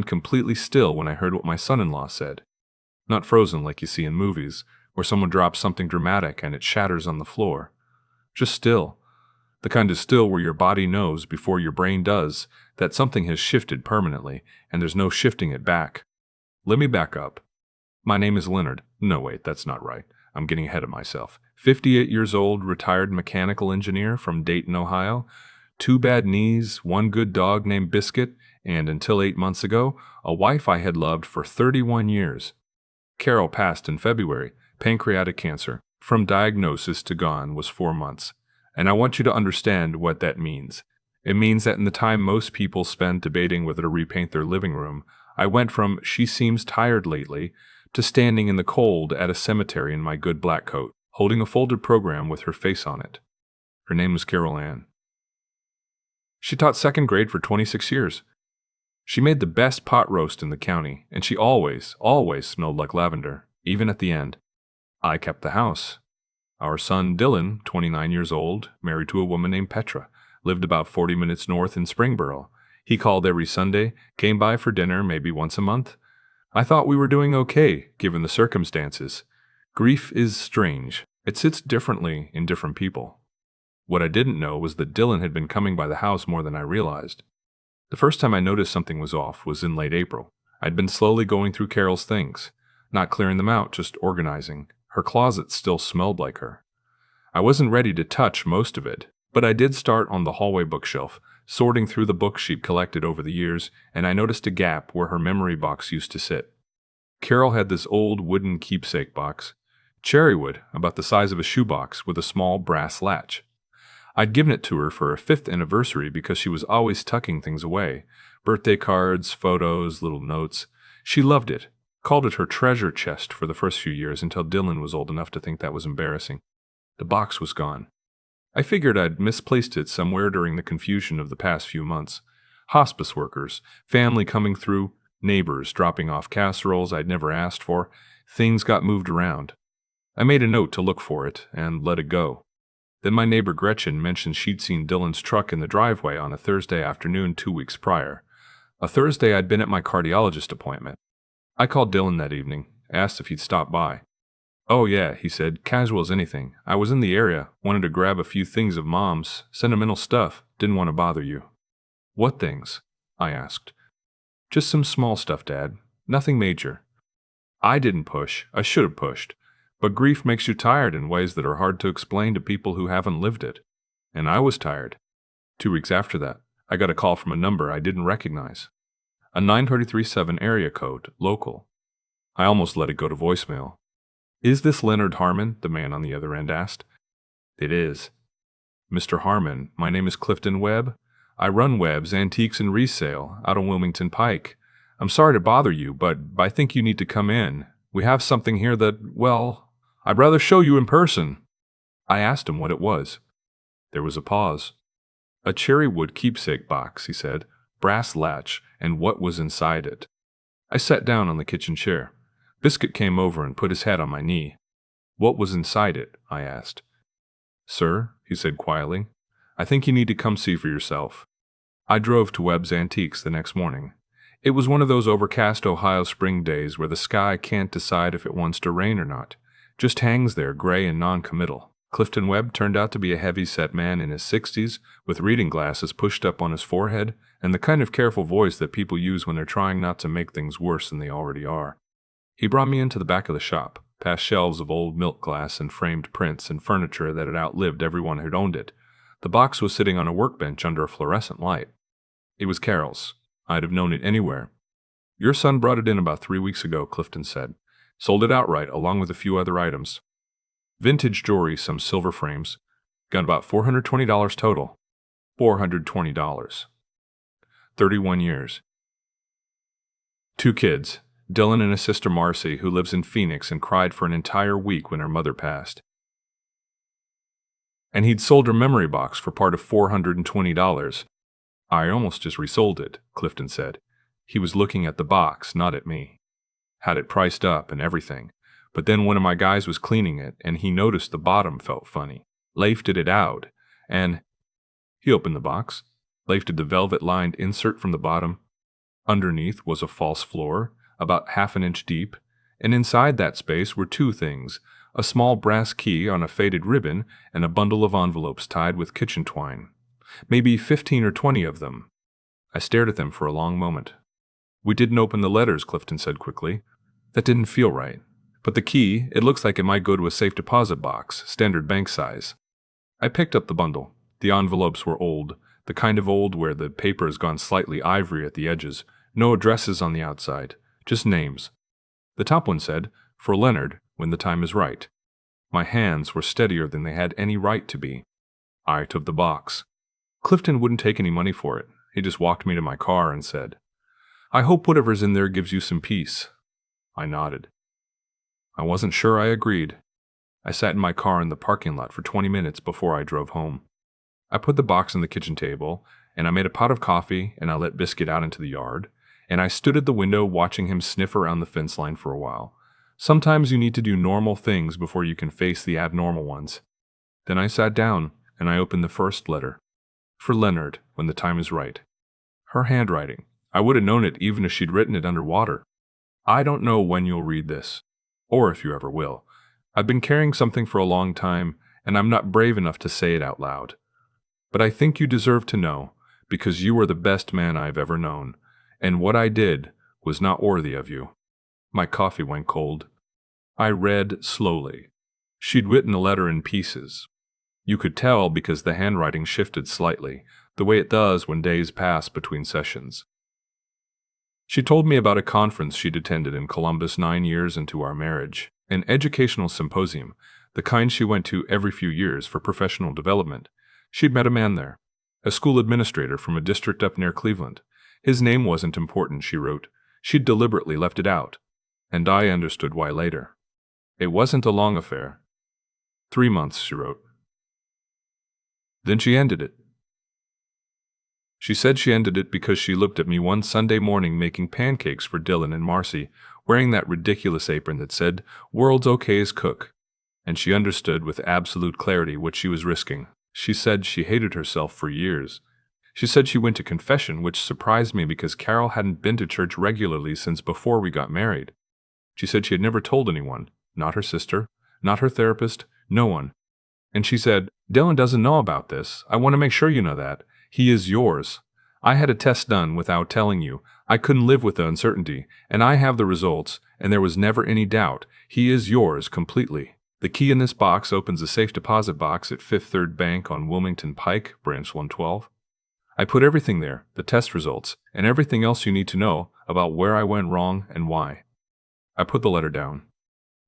went completely still when I heard what my son-in-law said. Not frozen like you see in movies, where someone drops something dramatic and it shatters on the floor. Just still. The kind of still where your body knows before your brain does that something has shifted permanently and there's no shifting it back. Let me back up. My name is Leonard. No, wait, that's not right. I'm getting ahead of myself. 58 years old, retired mechanical engineer from Dayton, Ohio. 2 bad knees, 1 good dog named Biscuit, and until 8 months ago, a wife I had loved for 31 years. Carol passed in February, pancreatic cancer. From diagnosis to gone was 4 months. And I want you to understand what that means. It means that in the time most people spend debating whether to repaint their living room, I went from "she seems tired lately" to standing in the cold at a cemetery in my good black coat, holding a folded program with her face on it. Her name was Carol Ann. She taught 2nd grade for 26 years. She made the best pot roast in the county, and she always smelled like lavender, even at the end. I kept the house. Our son Dylan, 29 years old, married to a woman named Petra, lived about 40 minutes north in Springboro. He called every Sunday, came by for dinner maybe once a month. I thought we were doing okay, given the circumstances. Grief is strange. It sits differently in different people. What I didn't know was that Dylan had been coming by the house more than I realized. The first time I noticed something was off was in late April. I'd been slowly going through Carol's things, not clearing them out, just organizing. Her closet still smelled like her. I wasn't ready to touch most of it, but I did start on the hallway bookshelf, sorting through the books she'd collected over the years, and I noticed a gap where her memory box used to sit. Carol had this old wooden keepsake box, cherrywood, about the size of a shoebox, with a small brass latch. I'd given it to her for her 5th anniversary because she was always tucking things away, birthday cards, photos, little notes. She loved it. Called it her treasure chest for the first few years until Dylan was old enough to think that was embarrassing. The box was gone. I figured I'd misplaced it somewhere during the confusion of the past few months. Hospice workers, family coming through, neighbors dropping off casseroles I'd never asked for. Things got moved around. I made a note to look for it and let it go. Then my neighbor Gretchen mentioned she'd seen Dylan's truck in the driveway on a Thursday afternoon 2 weeks prior. A Thursday I'd been at my cardiologist appointment. I called Dylan that evening, asked if he'd stop by. "Oh yeah," he said, "casual as anything. I was in the area, wanted to grab a few things of Mom's, sentimental stuff, didn't want to bother you." "What things?" I asked. "Just some small stuff, Dad. Nothing major." I didn't push. I should have pushed. But grief makes you tired in ways that are hard to explain to people who haven't lived it. And I was tired. 2 weeks after that, I got a call from a number I didn't recognize. A 933-7 area code, local. I almost let it go to voicemail. "Is this Leonard Harmon?" the man on the other end asked. "It is." "Mr. Harmon, my name is Clifton Webb. I run Webb's Antiques and Resale out on Wilmington Pike. I'm sorry to bother you, but I think you need to come in. We have something here that, well, I'd rather show you in person." I asked him what it was. There was a pause. "A cherrywood keepsake box," he said, "brass latch, and what was inside it." I sat down on the kitchen chair. Biscuit came over and put his head on my knee. "What was inside it?" I asked. "Sir," he said quietly, "I think you need to come see for yourself." I drove to Webb's Antiques the next morning. It was one of those overcast Ohio spring days where the sky can't decide if it wants to rain or not. Just hangs there gray and non-committal. Clifton Webb turned out to be a heavy-set man in his 60s, with reading glasses pushed up on his forehead, and the kind of careful voice that people use when they're trying not to make things worse than they already are. He brought me into the back of the shop, past shelves of old milk glass and framed prints and furniture that had outlived everyone who'd owned it. The box was sitting on a workbench under a fluorescent light. It was Carol's. I'd have known it anywhere. "Your son brought it in about 3 weeks ago," Clifton said. "Sold it outright, along with a few other items. Vintage jewelry, some silver frames. Got about $420 total. $420. 31 years. 2 kids. Dylan and his sister Marcy, who lives in Phoenix and cried for an entire week when her mother passed. And he'd sold her memory box for part of $420. "I almost just resold it," Clifton said. He was looking at the box, not at me. Had it priced up and everything. But then one of my guys was cleaning it, and he noticed the bottom felt funny. Lifted it out, and he opened the box, lifted the velvet-lined insert from the bottom. Underneath was a false floor, about half an inch deep, and inside that space were two things: a small brass key on a faded ribbon and a bundle of envelopes tied with kitchen twine. Maybe 15 or 20 of them. I stared at them for a long moment. "We didn't open the letters," Clifton said quickly. "That didn't feel right. But the key, it looks like it might go to a safe deposit box, standard bank size." I picked up the bundle. The envelopes were old, the kind of old where the paper has gone slightly ivory at the edges, no addresses on the outside, just names. The top one said, "For Leonard, when the time is right." My hands were steadier than they had any right to be. I took the box. Clifton wouldn't take any money for it. He just walked me to my car and said, "I hope whatever's in there gives you some peace." I nodded. I wasn't sure I agreed. I sat in my car in the parking lot for 20 minutes before I drove home. I put the box on the kitchen table, and I made a pot of coffee, and I let Biscuit out into the yard, and I stood at the window watching him sniff around the fence line for a while. Sometimes you need to do normal things before you can face the abnormal ones. Then I sat down, and I opened the first letter. "For Leonard, when the time is right." Her handwriting. I would have known it even if she'd written it underwater. "I don't know when you'll read this, or if you ever will. I've been carrying something for a long time, and I'm not brave enough to say it out loud. But I think you deserve to know, because you are the best man I've ever known, and what I did was not worthy of you." My coffee went cold. I read slowly. She'd written the letter in pieces. You could tell because the handwriting shifted slightly, the way it does when days pass between sessions. She told me about a conference she'd attended in Columbus 9 years into our marriage, an educational symposium, the kind she went to every few years for professional development. She'd met a man there, a school administrator from a district up near Cleveland. His name wasn't important, she wrote. She'd deliberately left it out, and I understood why later. It wasn't a long affair. 3 months, she wrote. Then she ended it. She said she ended it because she looked at me one Sunday morning making pancakes for Dylan and Marcy, wearing that ridiculous apron that said, "World's okayest cook," and she understood with absolute clarity what she was risking. She said she hated herself for years. She said she went to confession, which surprised me because Carol hadn't been to church regularly since before we got married. She said she had never told anyone, not her sister, not her therapist, no one. And she said, "Dylan doesn't know about this. I want to make sure you know that. He is yours. I had a test done without telling you. I couldn't live with the uncertainty, and I have the results, and there was never any doubt. He is yours completely. The key in this box opens a safe deposit box at Fifth Third Bank on Wilmington Pike, branch 112. I put everything there, the test results, and everything else you need to know about where I went wrong and why." I put the letter down.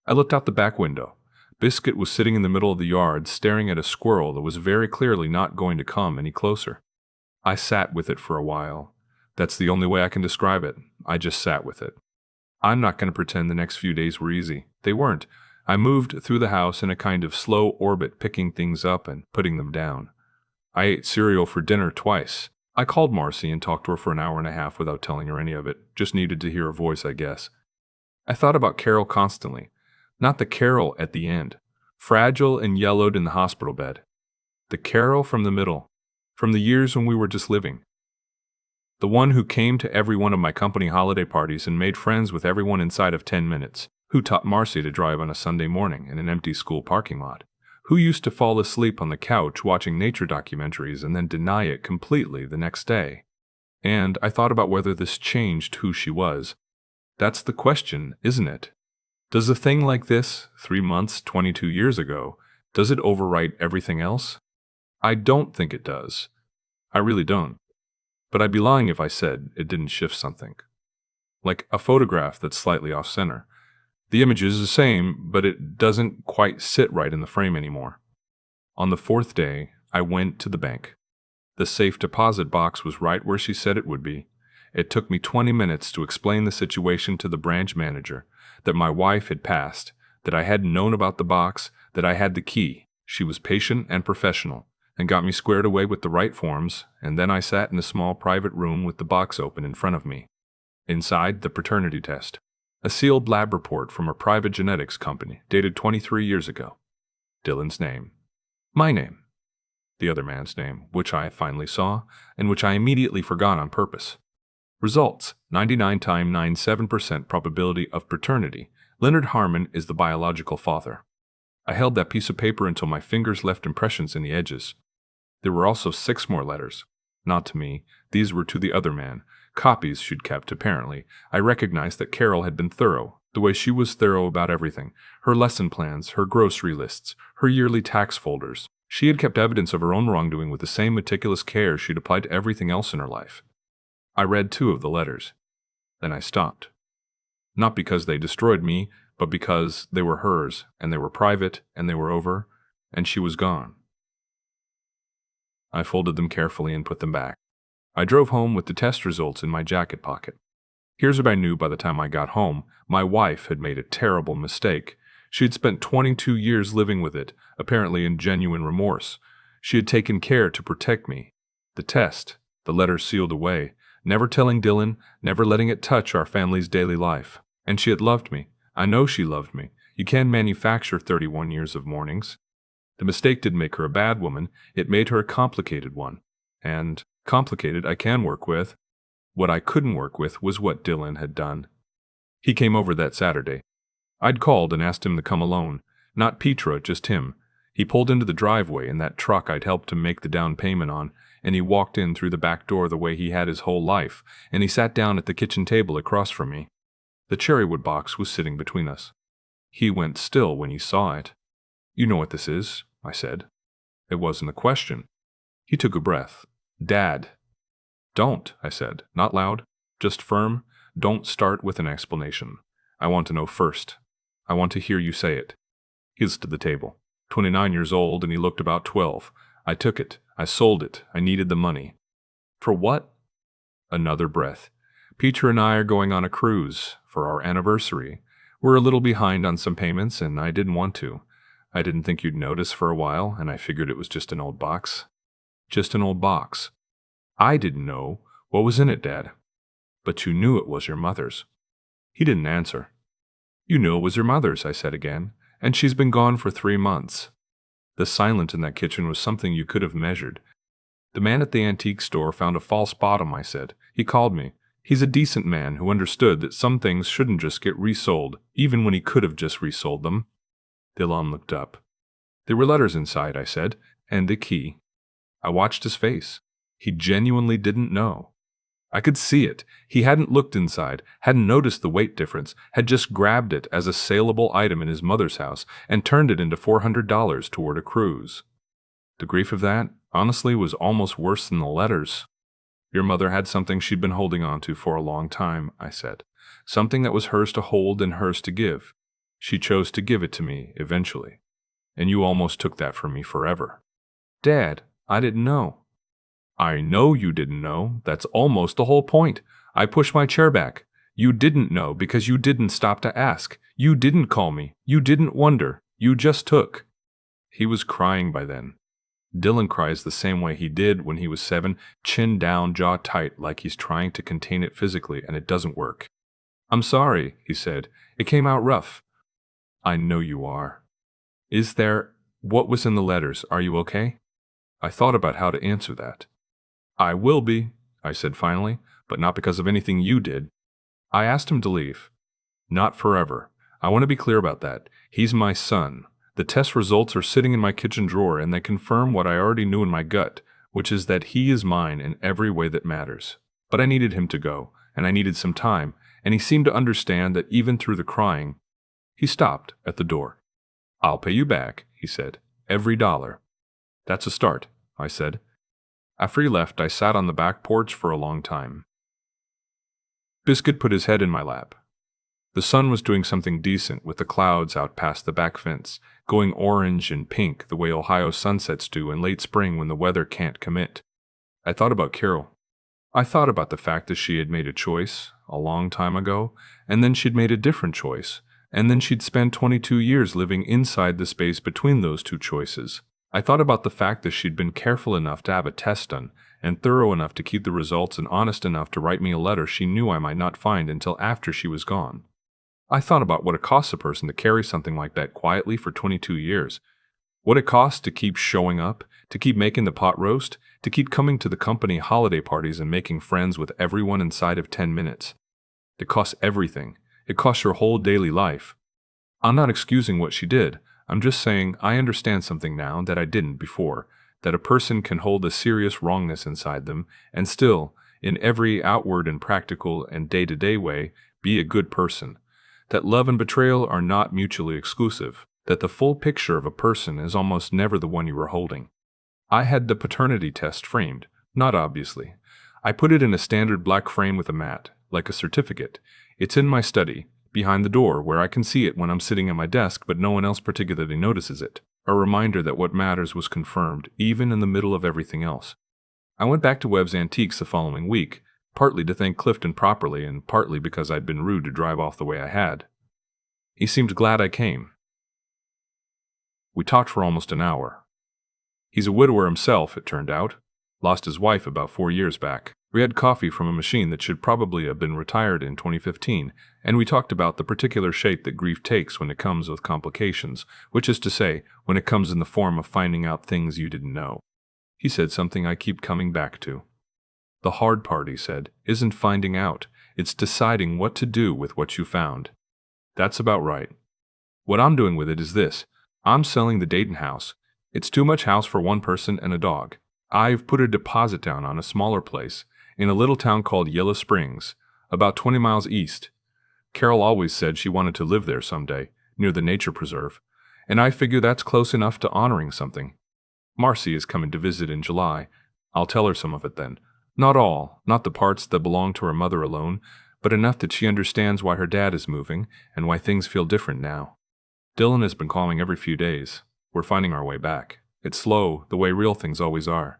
I looked out the back window. Biscuit was sitting in the middle of the yard, staring at a squirrel that was very clearly not going to come any closer. I sat with it for a while. That's the only way I can describe it. I just sat with it. I'm not going to pretend the next few days were easy. They weren't. I moved through the house in a kind of slow orbit, picking things up and putting them down. I ate cereal for dinner twice. I called Marcy and talked to her for an hour and a half without telling her any of it. Just needed to hear her voice, I guess. I thought about Carol constantly. Not the Carol at the end, fragile and yellowed in the hospital bed. The Carol from the middle, from the years when we were just living. The one who came to every one of my company holiday parties and made friends with everyone inside of 10 minutes, who taught Marcy to drive on a Sunday morning in an empty school parking lot, who used to fall asleep on the couch watching nature documentaries and then deny it completely the next day. And I thought about whether this changed who she was. That's the question, isn't it? Does a thing like this, 3 months, 22 years ago, does it overwrite everything else? I don't think it does. I really don't. But I'd be lying if I said it didn't shift something. Like a photograph that's slightly off-center. The image is the same, but it doesn't quite sit right in the frame anymore. On the 4th day, I went to the bank. The safe deposit box was right where she said it would be. It took me 20 minutes to explain the situation to the branch manager, that my wife had passed, that I hadn't known about the box, that I had the key. She was patient and professional, and got me squared away with the right forms, and then I sat in a small private room with the box open in front of me. Inside, the paternity test. A sealed lab report from a private genetics company, dated 23 years ago. Dylan's name. My name. The other man's name, which I finally saw, and which I immediately forgot on purpose. Results: 99.97% probability of paternity. Leonard Harmon is the biological father. I held that piece of paper until my fingers left impressions in the edges. There were also 6 more letters. Not to me. These were to the other man. Copies she'd kept, apparently. I recognized that Carol had been thorough, the way she was thorough about everything. Her lesson plans, her grocery lists, her yearly tax folders. She had kept evidence of her own wrongdoing with the same meticulous care she'd applied to everything else in her life. I read 2 of the letters. Then I stopped. Not because they destroyed me, but because they were hers, and they were private, and they were over, and she was gone. I folded them carefully and put them back. I drove home with the test results in my jacket pocket. Here's what I knew by the time I got home. My wife had made a terrible mistake. She had spent 22 years living with it, apparently in genuine remorse. She had taken care to protect me. The test, the letters sealed away, never telling Dylan, never letting it touch our family's daily life. And she had loved me. I know she loved me. You can manufacture 31 years of mournings. The mistake didn't make her a bad woman. It made her a complicated one. And complicated I can work with. What I couldn't work with was what Dylan had done. He came over that Saturday. I'd called and asked him to come alone. Not Petra, just him. He pulled into the driveway in that truck I'd helped him make the down payment on, and he walked in through the back door the way he had his whole life, and he sat down at the kitchen table across from me. The cherrywood box was sitting between us. He went still when he saw it. "You know what this is," I said. It wasn't a question. He took a breath. "Dad." "Don't," I said, not loud, just firm. "Don't start with an explanation. I want to know first. I want to hear you say it." He listed the table. 29 years old, and he looked about 12. I took it. I sold it. I needed the money. "For what?" Another breath. "Peter and I are going on a cruise for our anniversary. We're a little behind on some payments, and I didn't want to. I didn't think you'd notice for a while, and I figured it was just an old box." Just an old box. I didn't know what was in it, Dad. "But you knew it was your mother's." He didn't answer. "You knew it was your mother's," I said again, "and she's been gone for 3 months. The silence in that kitchen was something you could have measured. The man at the antique store found a false bottom," I said. "He called me. He's a decent man who understood that some things shouldn't just get resold, even when he could have just resold them." The alarm looked up. "There were letters inside," I said, "and the key." I watched his face. He genuinely didn't know. I could see it. He hadn't looked inside, hadn't noticed the weight difference, had just grabbed it as a saleable item in his mother's house and turned it into $400 toward a cruise. The grief of that, honestly, was almost worse than the letters. "Your mother had something she'd been holding on to for a long time," I said. "Something that was hers to hold and hers to give. She chose to give it to me, eventually. And you almost took that from me forever." "Dad, I didn't know." "I know you didn't know. That's almost the whole point." I pushed my chair back. "You didn't know because you didn't stop to ask. You didn't call me. You didn't wonder. You just took." He was crying by then. Dylan cries the same way he did when he was 7, chin down, jaw tight, like he's trying to contain it physically, and it doesn't work. "I'm sorry," he said. "It came out rough." "I know you are." What was in the letters? Are you okay?" I thought about how to answer that. "I will be," I said finally, "but not because of anything you did." I asked him to leave. "Not forever. I want to be clear about that. He's my son. The test results are sitting in my kitchen drawer, and they confirm what I already knew in my gut, which is that he is mine in every way that matters. But I needed him to go, and I needed some time, and he seemed to understand that even through the crying." He stopped at the door. "I'll pay you back," he said. "Every dollar." "That's a start," I said. After he left, I sat on the back porch for a long time. Biscuit put his head in my lap. The sun was doing something decent with the clouds out past the back fence, going orange and pink the way Ohio sunsets do in late spring when the weather can't commit. I thought about Carol. I thought about the fact that she had made a choice a long time ago, and then she'd made a different choice, and then she'd spent 22 years living inside the space between those two choices. I thought about the fact that she'd been careful enough to have a test done, and thorough enough to keep the results, and honest enough to write me a letter she knew I might not find until after she was gone. I thought about what it costs a person to carry something like that quietly for 22 years. What it costs to keep showing up, To keep making the pot roast? To keep coming to the company holiday parties and making friends with everyone inside of 10 minutes? It costs everything. It costs your whole daily life. I'm not excusing what she did. I'm just saying I understand something now that I didn't before, that a person can hold a serious wrongness inside them and still, in every outward and practical and day-to-day way, be a good person. That love and betrayal are not mutually exclusive. That the full picture of a person is almost never the one you were holding. I had the paternity test framed, not obviously. I put it in a standard black frame with a mat, like a certificate. It's in my study, behind the door, where I can see it when I'm sitting at my desk, but no one else particularly notices it. A reminder that what matters was confirmed, even in the middle of everything else. I went back to Webb's Antiques the following week, partly to thank Clifton properly and partly because I'd been rude to drive off the way I had. He seemed glad I came. We talked for almost an hour. He's a widower himself, it turned out. Lost his wife about 4 years back. We had coffee from a machine that should probably have been retired in 2015, and we talked about the particular shape that grief takes when it comes with complications, which is to say, when it comes in the form of finding out things you didn't know. He said something I keep coming back to. The hard part, he said, isn't finding out, it's deciding what to do with what you found. That's about right. What I'm doing with it is this. I'm selling the Dayton house. It's too much house for one person and a dog. I've put a deposit down on a smaller place in a little town called Yellow Springs, about 20 miles east. Carol always said she wanted to live there someday, near the nature preserve, and I figure that's close enough to honoring something. Marcy is coming to visit in July. I'll tell her some of it then. Not all, not the parts that belong to her mother alone, but enough that she understands why her dad is moving and why things feel different now. Dylan has been calling every few days. We're finding our way back. It's slow, the way real things always are.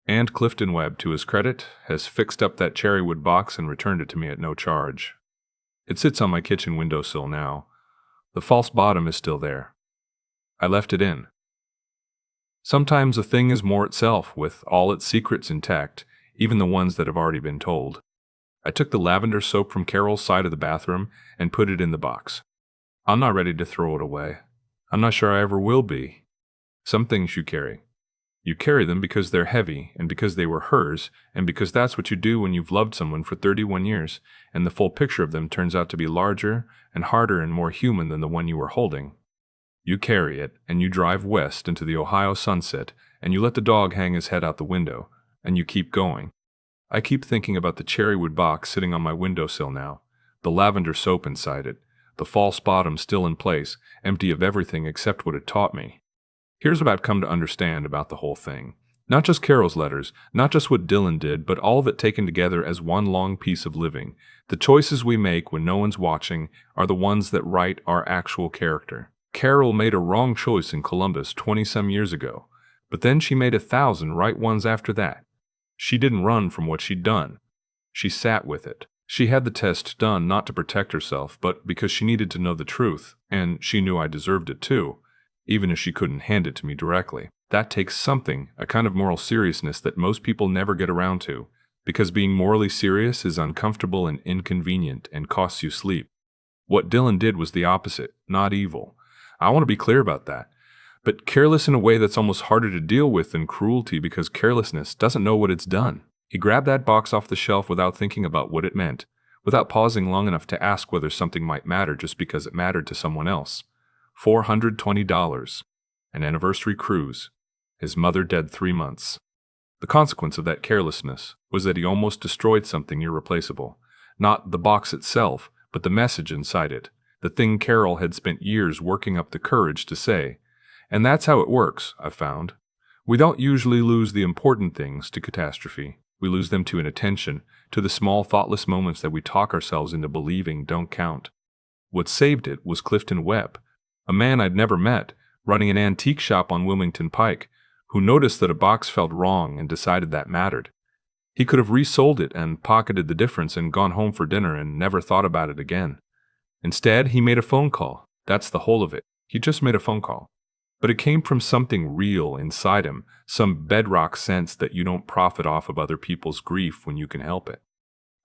And Clifton Webb, to his credit, has fixed up that cherrywood box and returned it to me at no charge. It sits on my kitchen windowsill now. The false bottom is still there. I left it in. Sometimes a thing is more itself, with all its secrets intact, even the ones that have already been told. I took the lavender soap from Carol's side of the bathroom and put it in the box. I'm not ready to throw it away. I'm not sure I ever will be. Some things you carry. You carry them because they're heavy, and because they were hers, and because that's what you do when you've loved someone for 31 years, and the full picture of them turns out to be larger and harder and more human than the one you were holding. You carry it, and you drive west into the Ohio sunset, and you let the dog hang his head out the window, and you keep going. I keep thinking about the cherrywood box sitting on my windowsill now, the lavender soap inside it, the false bottom still in place, empty of everything except what it taught me. Here's what I've come to understand about the whole thing. Not just Carol's letters, not just what Dylan did, but all of it taken together as one long piece of living. The choices we make when no one's watching are the ones that write our actual character. Carol made a wrong choice in Columbus 20-some years ago, but then she made 1,000 right ones after that. She didn't run from what she'd done. She sat with it. She had the test done not to protect herself, but because she needed to know the truth, and she knew I deserved it too, even if she couldn't hand it to me directly. That takes something, a kind of moral seriousness that most people never get around to, because being morally serious is uncomfortable and inconvenient and costs you sleep. What Dylan did was the opposite, not evil. I want to be clear about that. But careless in a way that's almost harder to deal with than cruelty because carelessness doesn't know what it's done. He grabbed that box off the shelf without thinking about what it meant, without pausing long enough to ask whether something might matter just because it mattered to someone else. $420. An anniversary cruise. His mother dead 3 months. The consequence of that carelessness was that he almost destroyed something irreplaceable. Not the box itself, but the message inside it. The thing Carol had spent years working up the courage to say. And that's how it works, I've found. We don't usually lose the important things to catastrophe. We lose them to inattention, to the small thoughtless moments that we talk ourselves into believing don't count. What saved it was Clifton Webb, a man I'd never met, running an antique shop on Wilmington Pike, who noticed that a box felt wrong and decided that mattered. He could have resold it and pocketed the difference and gone home for dinner and never thought about it again. Instead, he made a phone call. That's the whole of it. He just made a phone call. But it came from something real inside him, some bedrock sense that you don't profit off of other people's grief when you can help it.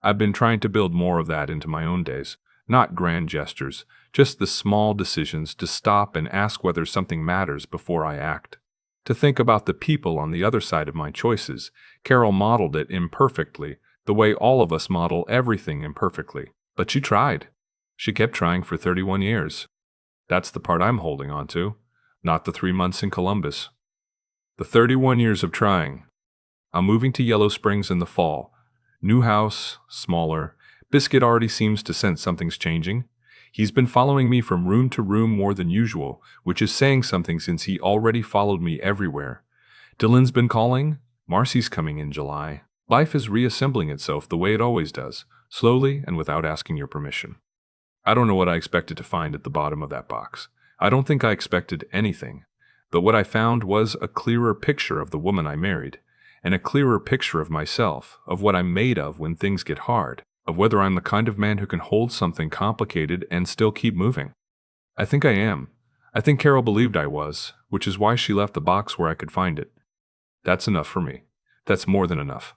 I've been trying to build more of that into my own days. Not grand gestures, just the small decisions to stop and ask whether something matters before I act. To think about the people on the other side of my choices, Carol modeled it imperfectly, the way all of us model everything imperfectly. But she tried. She kept trying for 31 years. That's the part I'm holding on to, not the 3 months in Columbus. The 31 years of trying. I'm moving to Yellow Springs in the fall. New house, smaller. Biscuit already seems to sense something's changing. He's been following me from room to room more than usual, which is saying something since he already followed me everywhere. Dylan's been calling. Marcy's coming in July. Life is reassembling itself the way it always does, slowly and without asking your permission. I don't know what I expected to find at the bottom of that box. I don't think I expected anything. But what I found was a clearer picture of the woman I married, and a clearer picture of myself, of what I'm made of when things get hard, of whether I'm the kind of man who can hold something complicated and still keep moving. I think I am. I think Carol believed I was, which is why she left the box where I could find it. That's enough for me. That's more than enough.